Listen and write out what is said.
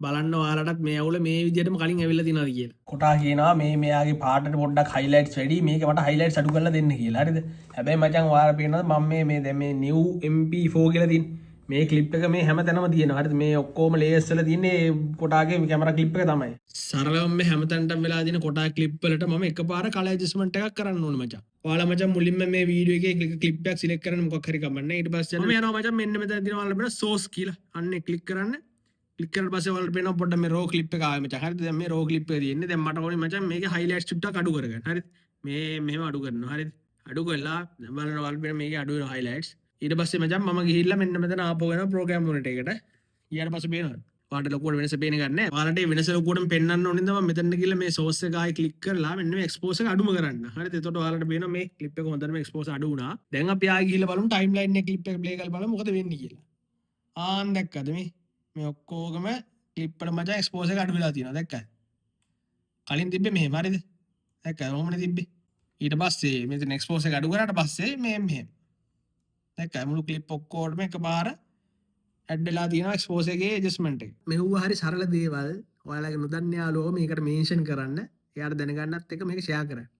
බලන්න ඔයාලටත් මේ අවුල මේ විදිහටම කලින් ඇවිල්ලා තියෙනවද කියලා. කොටා කියනවා මේ මෙයාගේ පාටට පොඩ්ඩක් highlights වැඩි මේක මට highlights අඩු කරලා දෙන්න කියලා. හරිද? හැබැයි මචං ඔයාලා පේනවද මම මේ දැන් මේ new MP4 කියලා තියෙන්නේ මේ ක්ලිප් එක මේ හැමතැනම තියෙනවා. හරිද? මේ ඔක්කොම layers වල තියෙන්නේ කොටාගේ කැමරා ක්ලිප් එක තමයි. සරලවම මේ හැමතැනටම වෙලා තියෙන කොටා ක්ලිප් වලට මම එකපාර කලර් ඇඩ්ජස්ට්මන්ට් එකක් කරන්න ඕනේ මචං. ඔයාලා මචං මුලින්ම මේ වීඩියෝ එකේ ක්ලිප් එකක් සිලෙක්ට් කරන්න මොකක් හරි කමන්නේ. ඊට පස්සේ මම යනවා මචං මෙන්න මෙතන තියෙනවා ඔයාලා බලන්න source කියලා. අන්නේ ක්ලික් කරන්න. ක්ලික් කරලා පස්සේ ඔයාලට පේනවා පොඩ්ඩක් මේ රෝ ක්ලිප් එක ආවේ මචං. හරිද? දැන් මේ රෝ ක්ලිප් එක තියෙන්නේ. දැන් මට ඕනේ මචං මේකේ highlights චුට්ටක් අඩු කරගන්න. හරිද? මේ මෙහෙම අඩු කරනවා. හරිද? අඩු කරලා බලන්න ඔයාලට පේන මේකේ අඩු වෙනවා highlights. ඊට පස්සේ මචං මම ගිහිල්ලා මෙන්න මෙතන ආපහු යනවා program monitor එකට. ඊට පස්සේ පේනවා. ඔයාලට ලොකුවට වෙනස පේන්නේ නැහැ. ඔයාලට මේ වෙනස ලොකුවටම පෙන්වන්න ඕනේ නම් මම මෙතන ගිහිල්ලා මේ source එක ආයි ක්ලික් කරලා මෙන්න මේ expose එක අඩුම කරන්න. හරිද? එතකොට ඔයාලට පේනවා මේ ක්ලිප් එක හොඳටම expose අඩු වුණා. දැන් අපි ආයි ගිහිල්ලා බලමු timeline එකේ ක්ලිප් එක play කරලා බලමු මොකද වෙන්නේ කියලා. ආන් දැක්කද මේ ඔක්කොගම ක්ලිප් වල මචං expose එක අඩු වෙලා තියෙනවා. දැක්කද? කලින් තිබ්බේ මෙහෙම හරිද? දැක්කද? කොහොමද තිබ්බේ? ඊට පස්සේ මෙතන expose එක අඩු කරාට පස්සේ මෙහෙම. දැක්කද? මුළු ක්ලිප් ඔක්කොටම එකපාර ඇඩ් වෙලා තියෙනවා expose එකේ adjustment එක. මෙව්ව හරි සරල දේවල් ඔයාලගේ නොදන්න යාළුවෝ මේකට මෙන්ෂන් කරන්න. එයාට දැනගන්නත් එක මේක ෂෙයා කරන්න.